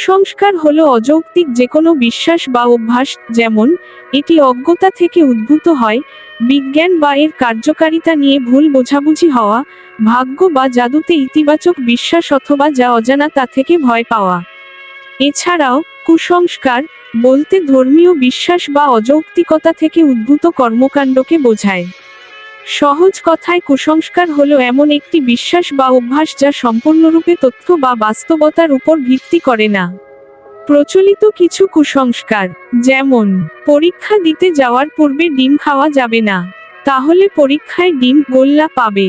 কুসংস্কার হলো অযৌক্তিক যেকোনো বিশ্বাস বা অভ্যাস, যেমন এটি অজ্ঞতা থেকে উদ্ভূত হয়, বিজ্ঞান বা এর কার্যকারিতা নিয়ে ভুল বোঝাবুঝি হওয়া, ভাগ্য বা জাদুতে ইতিবাচক বিশ্বাস অথবা যা অজানা তা থেকে ভয় পাওয়া। এছাড়াও কুসংস্কার বলতে ধর্মীয় বিশ্বাস বা অযৌক্তিকতা থেকে উদ্ভূত কর্মকাণ্ডকে বোঝায়। সহজ কথায় কুসংস্কার হলো এমন একটি বিশ্বাস বা অভ্যাস যা সম্পূর্ণরূপে তথ্য বা বাস্তবতার উপর ভিত্তি করে না। প্রচলিত কিছু কুসংস্কার, যেমন পরীক্ষা দিতে যাওয়ার পূর্বে ডিম খাওয়া যাবে না, তাহলে পরীক্ষায় ডিম গোল্লা পাবে।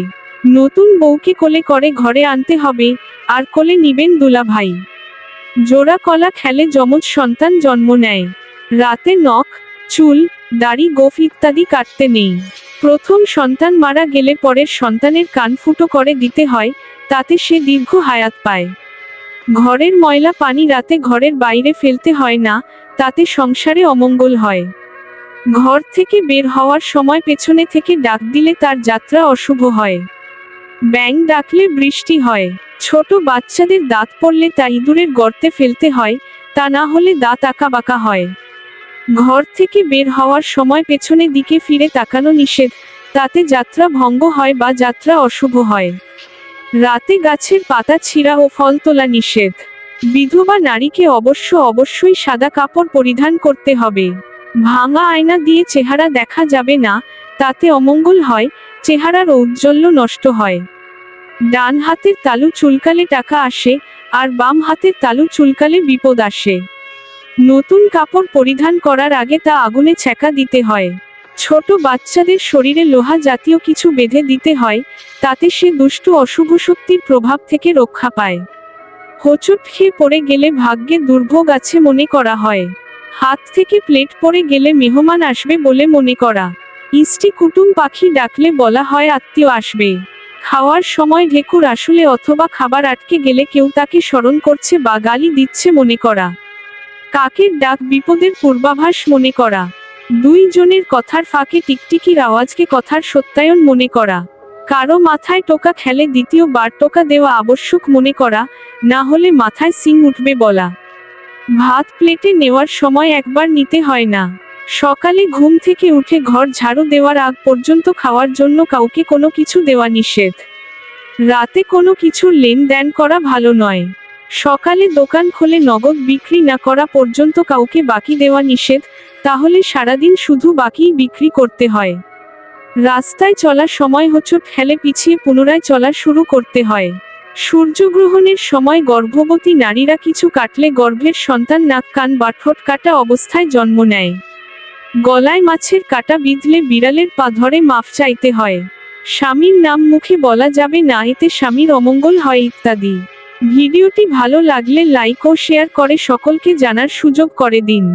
নতুন বউকে কোলে করে ঘরে আনতে হবে, আর কোলে নিবেন দুলাভাই। জোড়া কলা খেলে যমজ সন্তান জন্ম নেয়। রাতে নখ, চুল, দাড়ি, গোঁফ ইত্যাদি কাটতে নেই। প্রথম সন্তান মারা গেলে পরের সন্তানের কান ফুটো করে দিতে হয়, তাতে সে দীর্ঘ হায়াত পায়। ঘরের ময়লা পানি রাতে ঘরের বাইরে ফেলতে হয় না, তাতে সংসারে অমঙ্গল হয়। ঘর থেকে বের হওয়ার সময় পেছনে থেকে ডাক দিলে তার যাত্রা অশুভ হয়। ব্যাঙ ডাকলে বৃষ্টি হয়। ছোট বাচ্চাদের দাঁত পড়লে তা ইঁদুরের গর্তে ফেলতে হয়, তা না হলে দাঁত আঁকাবাঁকা হয়। ঘর থেকে বের হওয়ার সময় পেছনে দিকে ফিরে তাকানো নিষেধ, তাতে যাত্রা ভঙ্গ হয় বা যাত্রা অশুভ হয়। রাতে গাছের পাতা ছিঁড়া ও ফল তোলা নিষেধ। বিধবা নারীকে অবশ্যই সাদা কাপড় পরিধান করতে হবে। ভাঙা আয়না দিয়ে চেহারা দেখা যাবে না, তাতে অমঙ্গল হয়, চেহারার ঔজ্জ্বল্য নষ্ট হয়। ডান হাতের তালু চুলকালে টাকা আসে, আর বাম হাতের তালু চুলকালে বিপদ আসে। নতুন কাপড় পরিধান করার আগে তা আগুনে ছ্যাঁকা দিতে হয়। ছোট বাচ্চাদের শরীরে লোহা জাতীয় কিছু বেঁধে দিতে হয়, তাতে সে দুষ্টু অশুভ শক্তির প্রভাব থেকে রক্ষা পায়। হোঁচট খেয়ে পড়ে গেলে ভাগ্যে দুর্ভোগ আছে মনে করা হয়। হাত থেকে প্লেট পড়ে গেলে মেহমান আসবে বলে মনে করা। ইষ্টি কুটুম পাখি ডাকলে বলা হয় আত্মীয় আসবে। খাওয়ার সময় ঢেকুর আসলে অথবা খাবার আটকে গেলে কেউ তাকে স্মরণ করছে বা গালি দিচ্ছে মনে করা। কাকের ডাক বিপদের পূর্বাভাস মনে করা। দুই জনের কথার ফাঁকে টিকটিকির আওয়াজকে কথার সত্যায়ন মনে করা। কারো মাথায় টোকা খেলে দ্বিতীয়বার টোকা দেওয়া আবশ্যক মনে করা, না হলে মাথায় সিং উঠবে বলা। ভাত প্লেটে নেওয়ার সময় একবার নিতে হয় না। সকালে ঘুম থেকে উঠে ঘর ঝাড়ু দেওয়ার আগ পর্যন্ত খাওয়ার জন্য কাউকে কোনো কিছু দেওয়া নিষেধ। রাতে কোনো কিছুর লেনদেন করা ভালো নয়। সকালে দোকান খুলে নগদ বিক্রি না করা পর্যন্ত কাউকে বাকি দেওয়া নিষেধ, তাহলে সারাদিন শুধু বাকিই বিক্রি করতে হয়। রাস্তায় চলার সময় হোঁচট খেলে পিছিয়ে পুনরায় চলা শুরু করতে হয়। সূর্যগ্রহণের সময় গর্ভবতী নারীরা কিছু কাটলে গর্ভের সন্তান নাক কান বা ঠোঁট কাটা অবস্থায় জন্ম নেয়। গলায় মাছের কাঁটা বিঁধলে বিড়ালের পা ধরে মাফ চাইতে হয়। স্বামীর নাম মুখে বলা যাবে না, এতে স্বামীর অমঙ্গল হয় ইত্যাদি। ভিডিওটি ভালো লাগলে লাইক ও শেয়ার করে সকলকে জানার সুযোগ করে দিন।